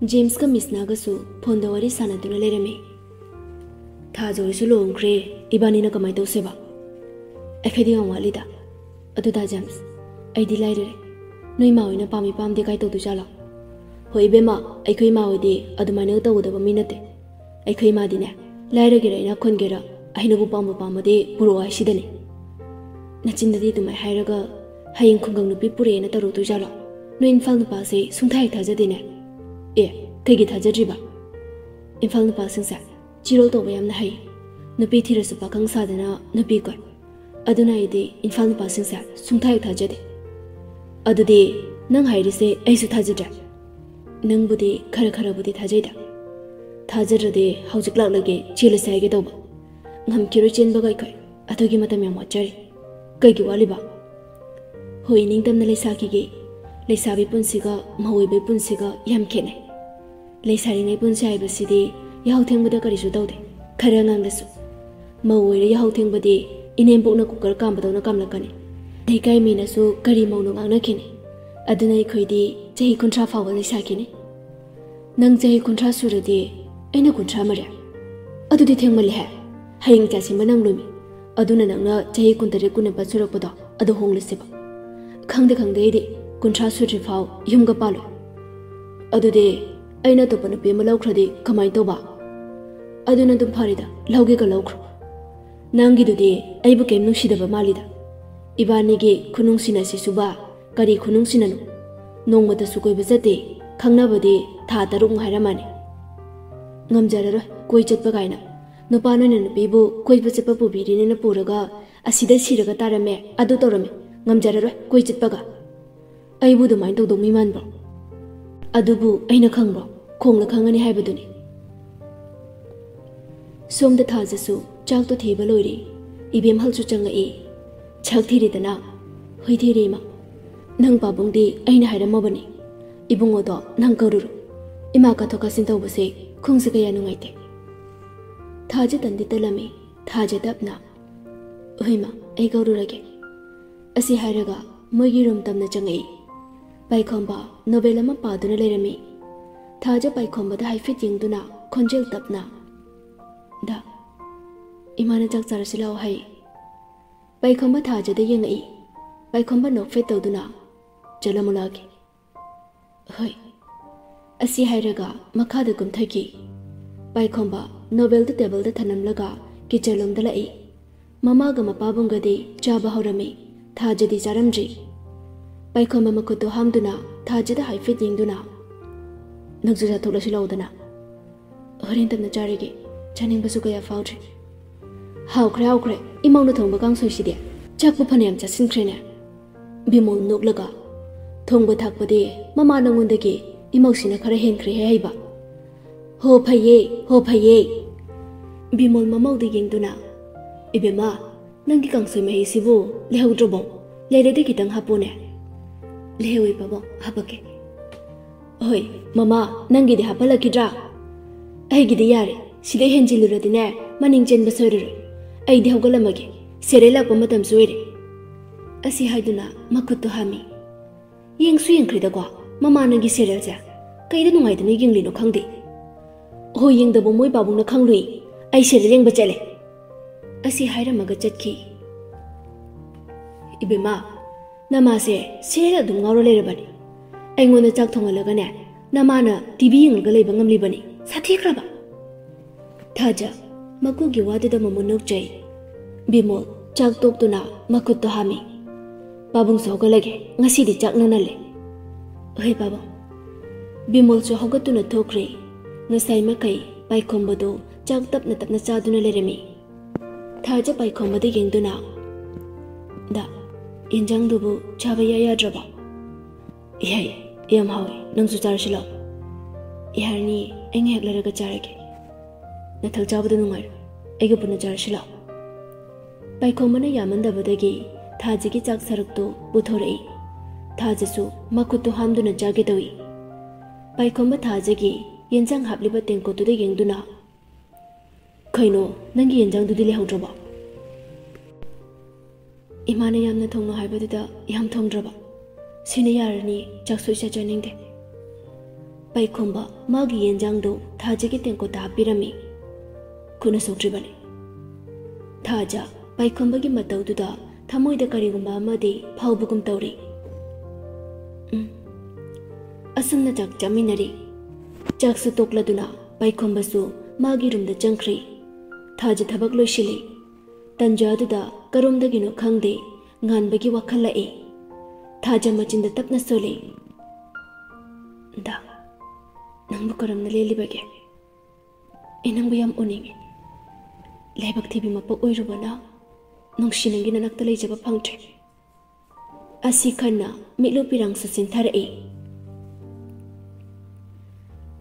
James का मिसनागसु phone दा वारी सानादुना लेरमे थाजोरिसु लोंग्रे इबानी ना कमाई तौसेबा एखेदी वालीदा अदुदा जेम्स आइदी लाइरे नोई मावइना पामी पामदे काय तौदु जाला होय बेमा अखोई मावदे अदुमाइना तौदबा मिनते अखोई मादिने लाइरगेरा इना खोनगेरा अहिनबु पामबु पामदे पुरो आइसिदने नचिंददी तुमाय हायरगा हायिंग खुंगंग नुपि पुरेना तरुदु जाला नोई इन्फाल नुपासे सुंथाय थाजदेने ए कई थाजद्रीबा इम्फाल नुपासिंगसे चिरोल तौबा यामना हाई नुपि थिरसु पाखंग सादना नुपि कोय अदुना इदि इम्फाल नुपासिंगसे सुंथाय थाजदे अदुदि नंग हाइरिसे ऐसु थाजद्रे नंगबुदि खरा खराबुदि थाजैदा थाजद्रदे हौजिक लाक्लगे चेलसे हाइगे तौबा nghamkiru chenbaga ikhoi athogi matam yam wachari kaigi waliba hoi ningtamna leisakige leisabi punsiga mahoibe punsiga yam khene leisari ngai punsi aibasidi yahau thengbada karisu taude khara ngangdasu mawoire yahau thengbadi inembokna kukar kambadona kamlakani deikai minasu kari mauno ngangna khene aduna ikhoidi jahi kuntra fawa leisakine nang jahi kuntra suradi aina kuntra mare adudi thengmali ha haying chasi manang lumi aduna nangna jahi kuntare kunna pasurakpada adu honglisiba khangde khangde idi kuntra suri faw yumga palu adude aina to pana pe malaukradi kamai toba aduna dum pharida lauge ka laukro nangi dudi aibu kem nungsidaba malida ibani ge khunungsina sisuba kari khunungsinanu nongmata sukoi bajate khangnabadi tha tarung hairamani ngamjararo koi chatpa gaina nupana na nupibu koi bachapa pubirine na puraga asida siraga tarame adu torame ngamjararo koi chatpaga aibu dumain tawdongmi manbro adubu aina khangbo khongla khangani haibaduni somda thajasu chakto thiba loiri ibem halchu changai chak thiridana hoithirima nang pabungdi aina hairamabani ibungodo nang karuru ima ka thoka sin tawbase khungse kaya nungaite thaja tandi talami thaja dabna ohima ai gaururage asi hairaga mogi rum tamna changai Paikhomba novel ama paduna lerami thaja paikhomba da haifit yingduna khonjel tapna da imana jak charasilaw hai paikhomba thaja da yengai paikhomba nokfe tawduna jalamulagi hoi asi hairaga makhada kumthaki paikhomba novel da table da thanamlaga kichalom da lai mama ga mapabunga de chaba horami thaja di charamji Paikhomba makuto hamduna thajida haifit yingduna nagjuja thoklasi laudana horin tamna charige chaning basu kaya faudri haukre imangna thongba kang soiside chakbu phanayam chasinkrene bimol noklaga thongba thakpade mama nangundagi imausina khara henkre haiba ho phaiye bimol mamaude yingduna ibema nangi kang soi mahi sibu lehaudrobo leirede kitang hapone Lewi babo habake Oi mama nangi de hapalakidra ai gidi yare side henjiluradine maning chen basoru ai de hogalamage serela ko matam suire asi haiduna makutto hami yengsu yengkrida ko mama nangi serelja kaida nungai dane yengli no khangde ho yengda bo moi babung na khanglui ai sereleng ba chale asi haira maga chatki ibema Namase sera dum ngaro lerebani aingona chak thongalagane namana tv yinglaga leiba ngamlibani sathikraba thaja makugi wadida mamunok jai bimol chak toktuna makut to hami babung sogalage ngasi di chak nanale oi baba bimol so hogatuna thokre ngasai makai paikhombodo chak tapna chaduna leremi thaja paikhomboda yengduna da Injang dubu chaba ya draba. Iya yam hawi nang su charasilo. Iharni engi heklara charake. Nathal chaba nungar ega puna charasilo. Paikhomana yamanda badagi thajigi chak sarakto buthorei. Thajasu makutu hamduna jage dawi. Paikhomba thajagi yenjang hapliba tengko tude yengduna. Kaino nangi yenjang dudi lehaudroba. Imana yamna thongno haibadida yam thongdraba sine yarani chaksu cha chaningde ꯄꯥꯏꯈꯣꯝꯕ ꯃꯥꯒꯤ ꯌꯦꯟꯖꯥꯡꯗꯣ ꯊꯥꯖꯒꯤ ꯇꯦꯡꯀꯣꯠꯇ ꯍꯥꯞꯄꯤꯔꯝꯃꯤ꯫ ꯈꯨꯠꯅ ꯁꯣꯛꯇ꯭ꯔꯤꯕꯅꯤ꯫ ꯊꯥꯖ ꯄꯥꯏꯈꯣꯝꯕꯒꯤ ꯃꯇꯧꯗꯨꯗ ꯊꯃꯣꯏꯗ ꯀꯔꯤꯒꯨꯝꯕ ꯑꯃꯗꯤ ꯐꯥꯎꯕꯒꯨꯝ ꯇꯧꯔꯤ꯫ ꯑꯁꯨꯝꯅ ꯆꯥꯛ ꯆꯥꯃꯤꯟꯅꯔꯤ꯫ ꯆꯥꯛꯁꯨ ꯇꯣꯛꯂꯗꯨꯅ ꯄꯥꯏꯈꯣꯝꯕꯁꯨ ꯃꯥꯒꯤ ꯔꯨꯝꯗ ꯆꯪꯈ꯭ꯔꯤ꯫ ꯊꯥꯖ ꯊꯕꯛ ꯂꯣꯏꯁꯤꯜꯂꯤ꯫ ꯇꯟꯖꯥꯗꯨꯗ ꯀꯔꯣꯝꯗꯒꯤꯅꯣ ꯈꯪꯗꯦ ꯉꯥꯟꯕꯒꯤ ꯋꯥꯈꯜ ꯂꯥꯛꯏ꯫ ꯊꯥꯖ ꯃꯆꯤꯟꯗ ꯇꯞꯅ ꯁꯣꯜꯂꯤ꯫ ꯗꯥ, ꯅꯪꯕꯨ ꯀꯔꯝꯅ ꯂꯦꯜꯂꯤꯕꯒꯦ? ꯑꯩ ꯅꯪꯕꯨ ꯌꯥꯝ ꯎꯅꯤꯡꯉꯤ꯫ ꯂꯥꯏꯕꯛ ꯊꯤꯕꯤ ꯃꯄꯣꯛ ꯑꯣꯏꯔꯨꯕꯅ ꯅꯨꯡꯁꯤ ꯅꯪꯒꯤ ꯅꯅꯥꯛꯇ ꯂꯩꯖꯕ ꯐꯪꯗ꯭ꯔꯦ꯫ ꯑꯁꯤ ꯈꯟꯅ ꯃꯤꯠꯂꯨ ꯄꯤꯔꯥꯡꯁꯨ ꯆꯤꯟꯊꯔꯛꯏ꯫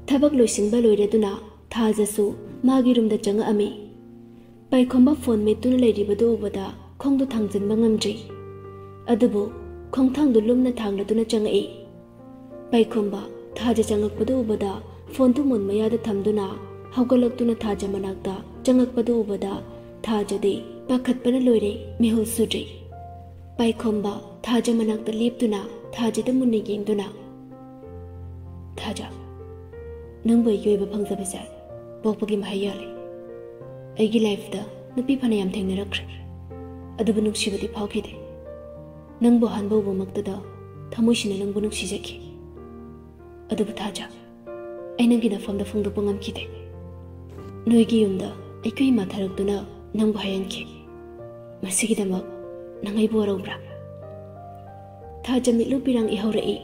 ꯊꯕꯛ ꯂꯣꯏꯁꯤꯟꯕ ꯂꯣꯏꯔꯗꯨꯅ ꯊꯥꯖꯁꯨ ꯃꯥꯒꯤ ꯔꯨꯝꯗ ꯆꯪꯉꯛꯑꯝꯃꯤ꯫ ꯄꯥꯏꯈꯣꯝꯕ ꯐꯣꯟ ꯃꯦꯠꯇꯨꯅ ꯂꯩꯔꯤꯕꯗꯨ ꯎꯕꯗ ꯈꯣꯡꯗꯨ ꯊꯥꯡꯖꯤꯟꯕ ꯉꯝꯗ꯭ꯔꯤ꯫ ꯑꯗꯨꯕꯨ ꯈꯣꯡꯊꯥꯡꯗꯨ ꯂꯨꯝꯅ ꯊꯥꯡꯂꯗꯨꯅ ꯆꯪꯉꯛꯏ꯫ ꯄꯥꯏꯈꯣꯝꯕ ꯊꯥꯖ ꯆꯪꯉꯛꯄꯗꯨ ꯎꯕꯗ ꯐꯣꯟꯗꯨ ꯃꯣꯟ ꯃꯌꯥꯗ ꯊꯝꯗꯨꯅ ꯍꯧꯒꯠꯂꯛꯇꯨꯅ ꯊꯥꯖ ꯃꯅꯥꯛꯇ ꯆꯪꯉꯛꯄꯗꯨ ꯎꯕꯗ ꯊꯥꯖꯗꯤ ꯄꯥꯈꯠꯄꯅ ꯂꯣꯏꯔꯦ, ꯃꯤꯍꯨꯜ ꯁꯨꯗ꯭ꯔꯤ꯫ ꯄꯥꯏꯈꯣꯝꯕ ꯊꯥꯖ ꯃꯅꯥꯛꯇ ꯂꯦꯞꯇꯨꯅ ꯊꯥꯖꯗ ꯃꯨꯟꯅ ꯌꯦꯡꯗꯨꯅ, ꯊꯥꯖ, ꯅꯪꯕꯨ ꯑꯩꯒꯤ ꯑꯣꯏꯕ ꯐꯪꯖꯕꯁꯦ ꯄꯣꯛꯄꯒꯤ ꯃꯍꯩ ꯌꯥꯜꯂꯤ꯫ ꯑꯩꯒꯤ ꯂꯥꯏꯐꯇ ꯅꯨꯄꯤ ꯐꯅꯌꯥꯝ ꯊꯦꯡꯅꯔꯛꯈ꯭ꯔꯦ, ꯑꯗꯨꯕꯨ ꯅꯨꯡꯁꯤꯕꯗꯤ ꯐꯥꯎꯈꯤꯗꯦ꯫ ꯅꯪꯕꯨ ꯑꯍꯥꯟꯕ ꯎꯕꯃꯛꯇꯗ ꯊꯃꯣꯏꯁꯤꯅ ꯅꯪꯕꯨ ꯅꯨꯡꯁꯤꯖꯈꯤ꯫ ꯑꯗꯨꯕꯨ ꯊꯥꯖ, ꯑꯩ ꯅꯪꯒꯤ ꯅꯐꯝꯗ ꯐꯣꯡꯗꯣꯛꯄ ꯉꯝꯈꯤꯗꯦ꯫ ꯅꯣꯏꯒꯤ ꯌꯨꯝꯗ ꯑꯩꯈꯣꯏ ꯏꯃꯥ ꯊꯥꯔꯛꯇꯨꯅ ꯅꯪꯕꯨ ꯍꯥꯏꯍꯟꯈꯤ꯫ ꯃꯁꯤꯒꯤꯗꯃꯛ ꯅꯪ ꯑꯩꯕꯨ ꯋꯥꯔꯧꯕ꯭ꯔꯥ? ꯊꯥꯖ ꯃꯤꯠꯂꯨ ꯄꯤꯔꯥꯡ ꯏꯍꯧꯔꯛꯏ꯫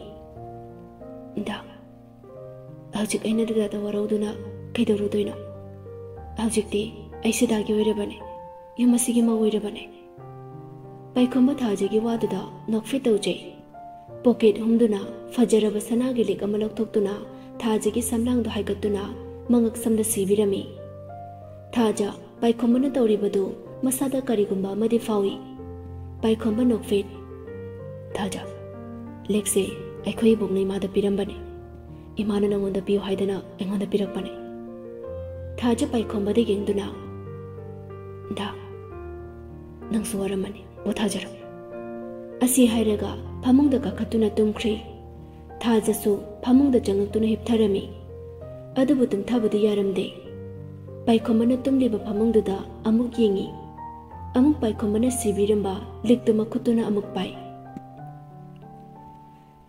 ꯗꯥ, ꯍꯧꯖꯤꯛ ꯑꯩꯅ ꯗꯗꯥꯗ ꯋꯥꯔꯧꯗꯨꯅ ꯀꯩꯗꯧꯔꯨꯗꯣꯏꯅꯣ? ꯍꯧꯖꯤꯛꯇꯤ ꯑꯩ ꯁꯤꯗꯥꯒꯤ ꯑꯣꯏꯔꯕꯅꯤ, ꯌꯨꯝ ꯑꯁꯤꯒꯤ ꯃꯧ ꯑꯣꯏꯔꯕꯅꯤ꯫ ꯄꯥꯏꯈꯣꯝꯕ ꯊꯥꯖꯒꯤ ꯋꯥꯗꯨꯗ ꯅꯣꯛꯐꯦꯠ ꯇꯧꯖꯩ꯫ ꯄꯣꯀꯦꯠ ꯍꯨꯝꯗꯨꯅ ꯐꯖꯔꯕ ꯁꯅꯥꯒꯤ ꯂꯤꯛ ꯑꯃ ꯂꯧꯊꯣꯛꯇꯨꯅ ꯊꯥꯖꯒꯤ ꯁꯝꯂꯥꯡꯗꯣ ꯍꯥꯏꯒꯠꯇꯨꯅ ꯃꯉꯛ ꯁꯝꯗ ꯁꯤꯕꯤꯔꯝꯃꯤ꯫ ꯊꯥꯖ ꯄꯥꯏꯈꯣꯝꯕꯅ ꯇꯧꯔꯤꯕꯗꯨ ꯃꯁꯥꯗ ꯀꯔꯤꯒꯨꯝꯕ ꯑꯃꯗꯤ ꯐꯥꯎꯏ꯫ ꯄꯥꯏꯈꯣꯝꯕ ꯅꯣꯛꯐꯦꯠ, ꯊꯥꯖ, ꯂꯤꯛꯁꯦ ꯑꯩꯈꯣꯏ ꯏꯕꯣꯛꯅ ꯏꯃꯥꯗ ꯄꯤꯔꯝꯕꯅꯤ꯫ ꯏꯃꯥꯅ ꯅꯉꯣꯟꯗ ꯄꯤꯌꯨ ꯍꯥꯏꯗꯅ ꯑꯩꯉꯣꯟꯗ ꯄꯤꯔꯛꯄꯅꯤ꯫ ꯊꯥꯖ ꯄꯥꯏꯈꯣꯝꯕꯗ ꯌꯦꯡꯗꯨꯅ, ꯗꯥ, ꯅꯪꯁꯨ ꯋꯥꯔꯝꯃꯅꯤ, ꯄꯣꯊꯥꯖꯔꯣ꯫ ꯑꯁꯤ ꯍꯥꯏꯔꯒ ꯐꯃꯨꯡꯗ ꯀꯥꯈꯠꯇꯨꯅ ꯇꯨꯝꯈ꯭ꯔꯤ꯫ ꯊꯥꯖꯁꯨ ꯐꯃꯨꯡꯗ ꯆꯪꯉꯛꯇꯨꯅ ꯍꯤꯞꯊꯔꯝꯃꯤ꯫ ꯑꯗꯨꯕꯨ ꯇꯨꯝꯊꯕꯗꯤ ꯌꯥꯔꯝꯗꯦ꯫ ꯄꯥꯏꯈꯣꯝꯕꯅ ꯇꯨꯝꯂꯤꯕ ꯐꯃꯨꯡꯗꯨꯗ ꯑꯃꯨꯛ ꯌꯦꯡꯉꯤ꯫ ꯑꯃꯨꯛ ꯄꯥꯏꯈꯣꯝꯕꯅ ꯁꯤꯕꯤꯔꯝꯕ ꯂꯤꯛꯇꯨ ꯃꯈꯨꯠꯇꯨꯅ ꯑꯃꯨꯛ ꯄꯥꯏ꯫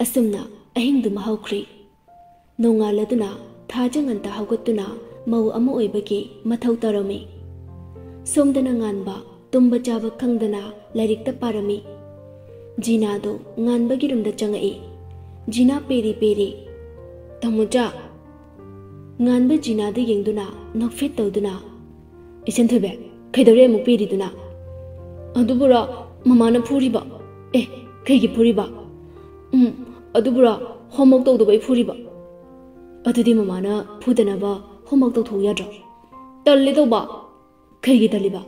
ꯑꯁꯨꯝꯅ ꯑꯍꯤꯡꯗꯨꯃ ꯍꯧꯈ꯭ꯔꯤ꯫ ꯅꯣꯡꯉꯥꯜꯂꯗꯨꯅ ꯊꯥꯖ ꯉꯟꯇꯥ ꯍꯧꯒꯠꯇꯨꯅ ꯃꯧ ꯑꯃ ꯑꯣꯏꯕꯒꯤ ꯃꯊꯧ ꯇꯧꯔꯝꯃꯤ꯫ ꯁꯣꯝꯗꯅ ꯉꯥꯟꯕ ꯇꯨꯝꯕ ꯆꯥꯕ ꯈꯪꯗꯅ ꯂꯥꯏꯔꯤꯛꯇ ꯄꯥꯔꯝꯃꯤ꯫ ꯖꯤꯅꯥꯗꯣ ꯉꯥꯟꯕꯒꯤ ꯔꯨꯝꯗ ꯆꯪꯉꯛꯏ꯫ ꯖꯤꯅꯥ ꯄꯦꯔꯤ ꯄꯦꯔꯤ, ꯇꯥꯃꯣꯆꯥ꯫ ꯉꯥꯟꯕ ꯖꯤꯅꯥꯗ ꯌꯦꯡꯗꯨꯅ ꯅꯣꯛꯐꯦꯠ ꯇꯧꯗꯨꯅ, ꯏꯆꯟꯊꯣꯏꯕꯤ, ꯀꯩꯗꯧꯔꯦ ꯑꯃꯨꯛ ꯄꯦꯔꯤꯗꯨꯅ? ꯑꯗꯨꯕꯨꯔꯣ ꯃꯃꯥꯅ ꯐꯨꯔꯤꯕ꯫ ꯀꯩꯒꯤ ꯐꯨꯔꯤꯕ? ꯑꯗꯨꯕꯨꯔꯣ ꯍꯣꯝꯋꯥꯔꯛ ꯇꯧꯗꯕꯩ ꯐꯨꯔꯤꯕ꯫ ꯑꯗꯨꯗꯤ ꯃꯃꯥꯅ ꯐꯨꯗꯅꯕ ꯍꯣꯝꯋꯥꯔꯛ ꯇꯧꯊꯣꯛꯎ ꯌꯥꯗ꯭ꯔꯣ? ꯇꯜꯂꯦ ꯇꯧꯕ꯫ ꯀꯩꯒꯤ ꯇꯜꯂꯤꯕ?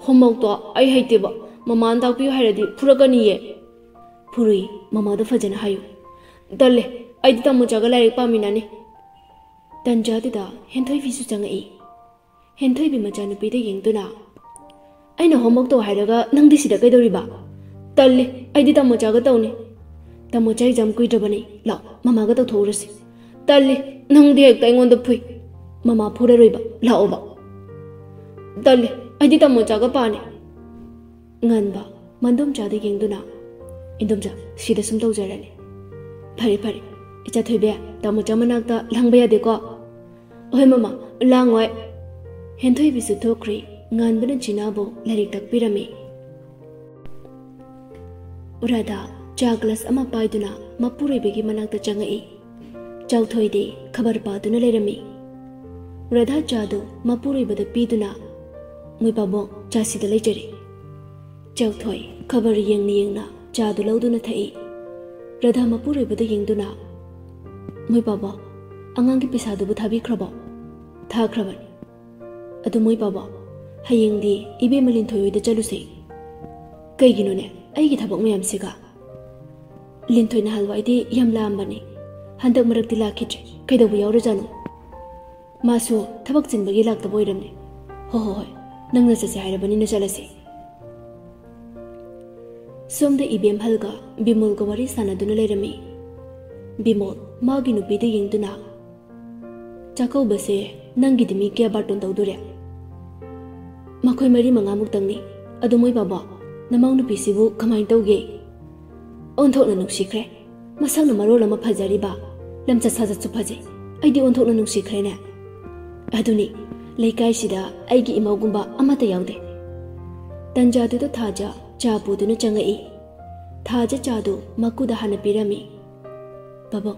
ꯍꯣꯝꯋꯥꯔꯛꯇꯣ ꯑꯩ ꯍꯩꯇꯦꯕ, ꯃꯃꯥꯅ ꯇꯥꯛꯄꯤꯌꯨ ꯍꯥꯏꯔꯗꯤ ꯐꯨꯔꯛꯀꯅꯤꯌꯦ꯫ ꯐꯨꯔꯨꯏ, ꯃꯃꯥꯗ ꯐꯖꯅ ꯍꯥꯏꯌꯨ꯫ ꯇꯜꯂꯦ, ꯑꯩꯗꯤ ꯇꯥꯃꯣꯆꯥꯒ ꯂꯥꯏꯔꯤꯛ ꯄꯥꯃꯤꯟꯅꯅꯤ꯫ ꯇꯟꯖꯥꯗꯨꯗ ꯍꯦꯟꯊꯣꯏꯕꯤꯁꯨ ꯆꯪꯉꯛꯏ꯫ ꯍꯦꯟꯊꯣꯏꯕꯤ ꯃꯆꯥꯅꯨꯄꯤꯗ ꯌꯦꯡꯗꯨꯅ, ꯑꯩꯅ ꯍꯣꯝꯋꯥꯔꯛ ꯇꯧ ꯍꯥꯏꯔꯒ ꯅꯪꯗꯤ ꯁꯤꯗ ꯀꯩꯗꯧꯔꯤꯕ? ꯇꯜꯂꯤ, ꯑꯩꯗꯤ ꯇꯥꯃꯣꯆꯥꯒ ꯇꯧꯅꯤ꯫ ꯇꯥꯃꯣꯆꯥ ꯑꯦꯛꯖꯥꯝ ꯀꯨꯏꯗ꯭ꯔꯕꯅꯤ, ꯂꯥꯛꯑꯣ ꯃꯃꯥꯒ ꯇꯧꯊꯣꯛꯎꯔꯁꯤ꯫ ꯇꯜꯂꯤ, ꯅꯪꯗꯤ ꯍꯦꯛꯇ ꯑꯩꯉꯣꯟꯗ ꯐꯨꯏ꯫ ꯃꯃꯥ ꯐꯨꯔꯔꯣꯏꯕ, ꯂꯥꯛꯑꯣꯕ꯫ ꯇꯜꯂꯤ, ꯑꯩꯗꯤ ꯇꯥꯃꯣꯆꯥꯒ ꯄꯥꯅꯤ꯫ ꯉꯟꯕ ꯃꯟꯗꯣꯝꯆꯥꯗ ꯌꯦꯡꯗꯨꯅ, ꯏꯟꯗꯣꯝꯆꯥ, ꯁꯤꯗ ꯁꯨꯝ ꯇꯧꯖꯔꯅꯤ꯫ ꯐꯔꯦ ꯐꯔꯦ, ꯏꯆꯥꯊꯣꯏꯕꯤ, ꯇꯥꯃꯣꯆꯥ ꯃꯅꯥꯛꯇ ꯂꯥꯡꯕ ꯌꯥꯗꯦꯀꯣ? ꯍꯣꯏ ꯃꯃꯥ, ꯂꯥꯡꯉꯣꯏ꯫ ꯍꯦꯟꯊꯣꯏꯕꯤꯁꯨ ꯊꯣꯛꯈ꯭ꯔꯤ꯫ ꯉꯥꯟꯕꯅ ꯖꯤꯅꯥꯕꯨ ꯂꯥꯏꯔꯤꯛ ꯇꯥꯛꯄꯤꯔꯝꯃꯤ꯫ ꯔꯥꯙꯥ ꯆꯥ ꯒ꯭ꯂꯥꯁ ꯑꯃ ꯄꯥꯏꯗꯨꯅ ꯃꯄꯨꯔꯣꯏꯕꯒꯤ ꯃꯅꯥꯛꯇ ꯆꯪꯉꯛꯏ꯫ ꯆꯥꯎꯊꯣꯏꯗꯤ ꯈꯕꯔ ꯄꯥꯗꯨꯅ ꯂꯩꯔꯝꯃꯤ꯫ ꯔꯥꯙꯥ ꯆꯥꯗꯨ ꯃꯄꯨꯔꯣꯏꯕꯗ ꯄꯤꯗꯨꯅ, ꯃꯣꯏ ꯄꯥꯕꯨꯡ, ꯆꯥ ꯁꯤꯗ ꯂꯩꯖꯔꯤ꯫ ꯆꯥꯎꯊꯣꯏ ꯈꯕꯔ ꯌꯦꯡꯅ ꯌꯦꯡꯅ ꯆꯥꯗꯨ ꯂꯧꯗꯨꯅ ꯊꯛꯏ꯫ ꯔꯥꯙꯥ ꯃꯄꯨꯔꯣꯏꯕꯗ ꯌꯦꯡꯗꯨꯅ, ꯃꯣꯏ ꯄꯥꯕꯨꯡ, ꯑꯉꯥꯡꯒꯤ ꯄꯩꯁꯥꯗꯨꯕꯨ ꯊꯥꯕꯤꯈ꯭ꯔꯕꯣ? ꯊꯥꯈ꯭ꯔꯕꯅꯤ꯫ ꯑꯗꯨ ꯃꯣꯏ ꯄꯥꯕꯨꯡ, ꯍꯌꯦꯡꯗꯤ ꯏꯕꯦꯝꯃ ꯂꯤꯟꯊꯣꯏ ꯍꯣꯏꯗ ꯆꯠꯂꯨꯁꯤ꯫ ꯀꯩꯒꯤꯅꯣꯅꯦ ꯑꯩꯒꯤ ꯊꯕꯛ ꯃꯌꯥꯝꯁꯤꯒ? ꯂꯤꯟꯊꯣꯏ ꯅꯍꯥꯟꯋꯥꯏꯗꯤ ꯌꯥꯝ ꯂꯥꯛꯑꯝꯕꯅꯤ, ꯍꯟꯗꯛ ꯃꯔꯛꯇꯤ ꯂꯥꯛꯈꯤꯗ꯭ꯔꯦ, ꯀꯩꯗꯧꯕ ꯌꯥꯎꯔꯖꯥꯠꯅꯣ? ꯃꯥꯁꯨ ꯊꯕꯛ ꯆꯤꯟꯕꯒꯤ ꯂꯥꯛꯇꯕ ꯑꯣꯏꯔꯝꯅꯤ꯫ ꯍꯣꯏ, ꯅꯪꯅ ꯆꯠꯁꯦ ꯍꯥꯏꯔꯕꯅꯤꯅ ꯆꯠꯂꯁꯤ꯫ ꯁꯣꯝꯗ ꯏꯕꯦꯝꯍꯜꯒ ꯕꯤꯃꯣꯜꯒ ꯋꯥꯔꯤ ꯁꯥꯟꯅꯗꯨꯅ ꯂꯩꯔꯝꯃꯤ꯫ ꯕꯤꯃꯣꯜ ꯃꯥꯒꯤ ꯅꯨꯄꯤꯗ ꯌꯦꯡꯗꯨꯅ, चाकौबसे नंगिदि मी क्या बाटोन तौदुरे मखोय मरी मंगामुक्तंगनी अदु मोय बाबा नमाउ नुपीसिबु कमाय तौगे ओंथोकना नुक्सिख्रे मसंगना मरोल अमा फजरिबा लमचा साजतसु फजे अइदि ओंथोकना नुक्सिख्रेने अदुनी लेकाइसिदा अइगी इमाउगुंबा अमता याउदे तंजादुदा थाजा चा पुदुना चंगई थाजा चादु मकुदा हना पिरमी बाबा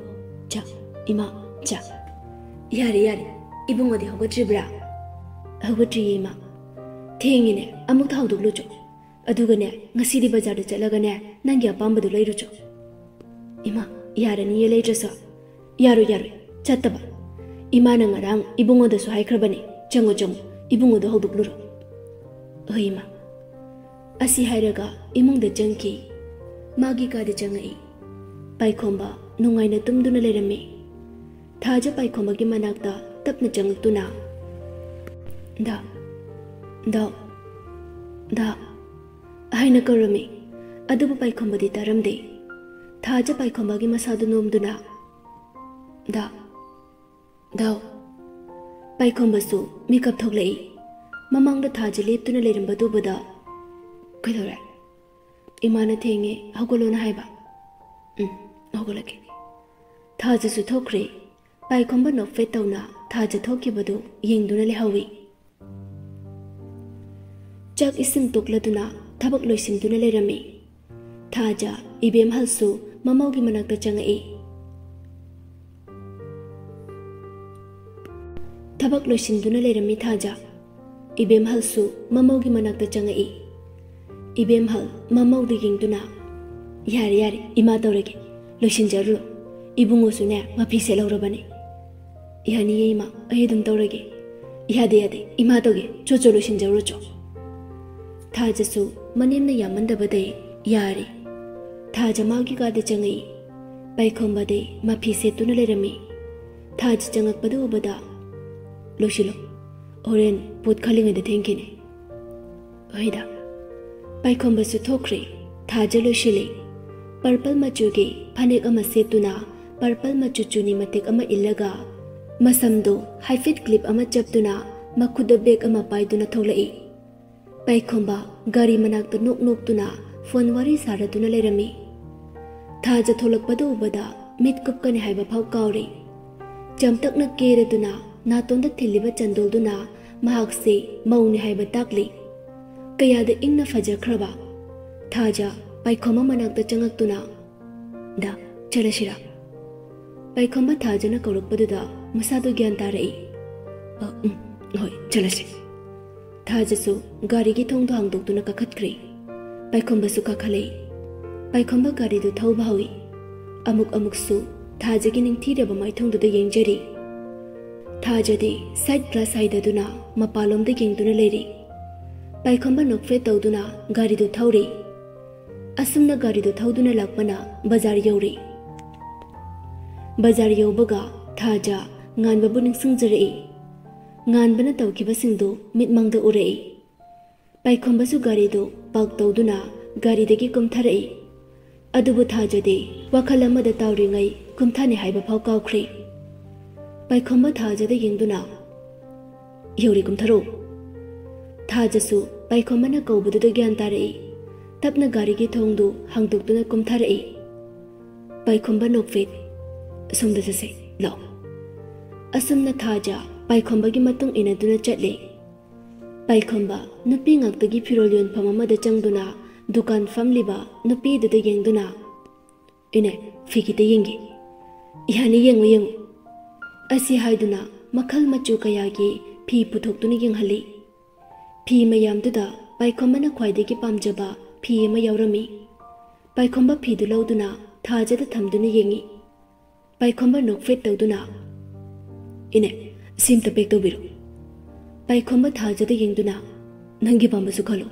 चा इमा चा यारे यारे इबुंगोदि होगट्रिब्रा होगट्रिये इमा थेंगिने अमुक थाउदुगलुचो अदुगने ngasidi bazar da chalagane nangi apambadu leirucho ima yarani ye leitraso yaro yaro chattaba ima na ngarang ibungo da su haikrabani chango chango ibungo da hodukluro oima asi hairaga imung da jangki magi ka da jangai paikhomba nungai na tumduna leirami thaja paikhomba gi manakta tapna changaktuna da da da haina karami adubu paikhomba taramde thaja paikhomba gi masadu nomduna da da paikhomba su makeup thoklei mamang da thaja leptuna leirambadu bada kaidore imana thenge hogolona haiba hogolake thaja su thokre paikhomba no fet tawna thaja thokibadu yengduna lehawi chak ising tokladuna tabak loisinduna leirami thaja ibem halsu mamaugi manakta changai tabak loisinduna leirami thaja ibem halsu mamaugi manakta changai ibem hal mamaudi gingduna yare yare ima tawrege loisinjaru ibungo sune mapi se laurabani yani ima ayedum tawrege yade yade ima toge chocho loisinjaru cho थाजसु मनेमना यामंदबदे यारे थाजा मागी गादे चंगई पाइखोंबदे माफी सेतुना Laramie थाज चंगकपदु उबदा लोशिलो Oren पोत खलिंगदे थेंकिने ओहिदा पाइखोंबसु थोख्रे थाजा लोशिले purple मचुगे फनेक अमा सेतुना purple मचु चुनी मतेक अमा इल्लगा मसमदो हाइफिट clip अमा चपतुना मखुद बेग अमा पाइदुना थोलई पाइखोंबा गाड़ी मनाक्ता नोक नोक्तुना फोन वारी सारदुना लेरमी थाजा थोलकपदु उबदा मिट कुपकने हाइबा फाव काउरे चमतकना केरदुना नातोंदा थिल्लिबा चंदोलदुना महाकसे मौनि हाइबा ताकले कयादा इंगना फजख्रबा थाजा पाइखोंबा मनाक्ता चंगक्तुना दा चलशिरा पाइखोंबा थाजना कौरकपदुदा मसादो ज्ञान तारई होय चलसि थाजसु गाड़ी की थोंग हांगदोक्तुना काखत्ख्रे पाइखोंबसु काखले पाइखोंबा गाड़ी दु थौबा हौई अमुक अमुकसु थाजगी निंगथीरबा माइथोंदुदा येंजरी थाजदे साइड प्लस साइडदुना मपालोमदा येंगदुना लेरी पाइखोंबा नोकफे तौदुना गाड़ी दु थौरे असुमना गाड़ी दु थौदुना लाकपना बाजार यौरे बाजार यौबगा थाजा nganbabu ningsungjarei nganbana tawkibasingdu mitmangda urei paikhombasु gari do pak tawduna gari dagi kumtharei adubu thajade wakhal amada tawringai kumthani haiba phau kawkhre paikhomba thajade yengduna yori kumtharo thajasu paikhomana kawbudu da gyan tarei tapna gari gi thongdu hangdukduna kumtharei paikhomba nokfet asumda jase law asumna thaja पाइखोंबा की मतुंग इनदुना चले पाइखोंबा नुपी ngakdagi firol yon phamama da changduna dukan famliba nupi duda yengduna ine fikite yengi yani yeng asi haiduna makhal machu kayagi phi puthokduna yenghali phi mayam duda पाइखोंबा na khwaidagi pamjaba phi ma yaurami पाइखोंबा phi du lauduna thaja da thamduna yengi पाइखोंबा nokfet tawduna ine सिम तपेक तो बिरो पाइखोंबा थाजदे येंगदुना नंगी पांबसु खलो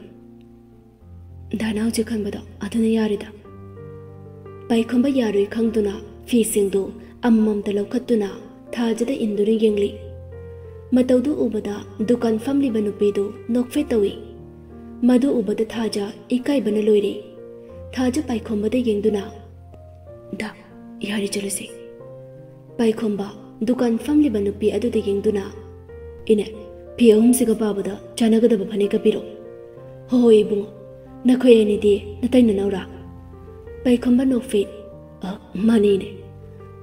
दानाव जे खनबदा अदुना यारेदा पाइखोंबा यारोय खंगदुना फीसिंगदो अम्ममता लौखत्तुना थाजदे इंदुना येंगली मतौदु उबदा दुकान फमलिबा नुपेदो नोकफे तवी मदु उबदा थाजा इकाइबना लोइरे थाजा पाइखोंबादे येंगदुना दा यारे चलसे पाइखोंबा दुकान फमलिबा नुपी अदुदा येंगदुना इने फी अहुमसिगा पाबदा चानागदबा फनेका पिरो हो इबुंग नखोय एनिदि नतै ननौरा पाइखंबा नोफे मानीने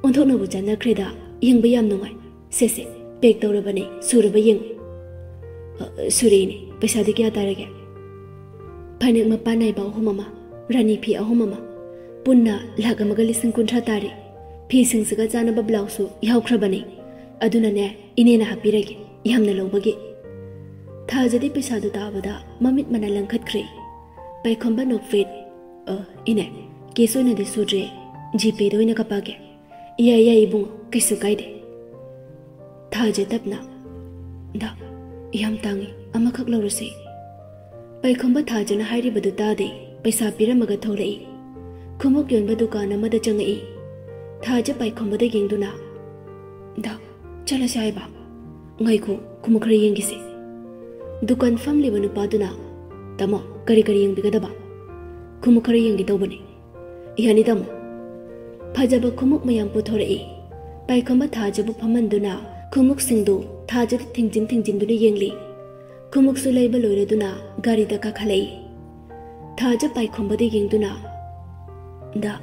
ओंथोकनबु चानाख्रेदा येंगबा याम नुंगाय सेसे पेक तौरबने सुरबा येंग सुरेने पैसादि क्या तारगे फनेक मपान नाइबा अहुम अमा रानी फी अहुम अमा पुन्ना लाख अमगा लिसिंग कुंथ्रा तारे फी सिंगसिगा चानबा ब्लाउसु यावख्रबने अदुनाने इनेना हापिरगे यामना लौबगे थाजदि पैसादु ताबदा ममित मना लंखतख्रे पाइखंबा नोफेट इने केसोइनदि सुद्रे जीपे दोइना कपागे या इबुंग कैसु कायदे थाजे तपना दा याम तांगी अमखक लौरसे पाइखंबा थाजना हाइरिबदु तादे पैसा पिरमगा थोरई खुमुक योनबा दुकान अमदा चंगई थाजे पाइखंबदा येंगदुना दा चलसे आइबा ngaiku khumukhra yengise dukan famli banu paduna tamo kari kari yeng bigadaba khumukhra yengi tobane yani tamo phajaba khumuk mayam puthorei paikhamba thajabu phamanduna khumuk singdu thajadi thingjin duna yengli khumuk su leiba loireduna gari da ka khalei thaja paikhamba de yengduna da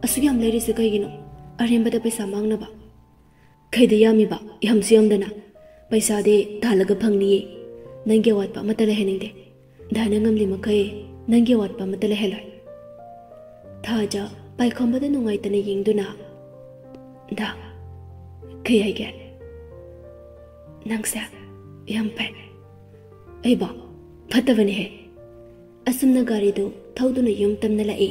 asuyam leiri se kaigino aremba da paisa mangnaba khaida yami ba yamsiyam dana पैसा दे तालग फंगनी नंगे वाट पा मतले Hanning दे दाना ngमली मखै नंगे वाट पा मतले हेलाय थाजा पाइखंबदा नुंगाइतने यिंगदुना दा खैयाइगे नंगसा यमपे एबा फतवने हे असुमना गारी दो थौदुना युम तमना लाई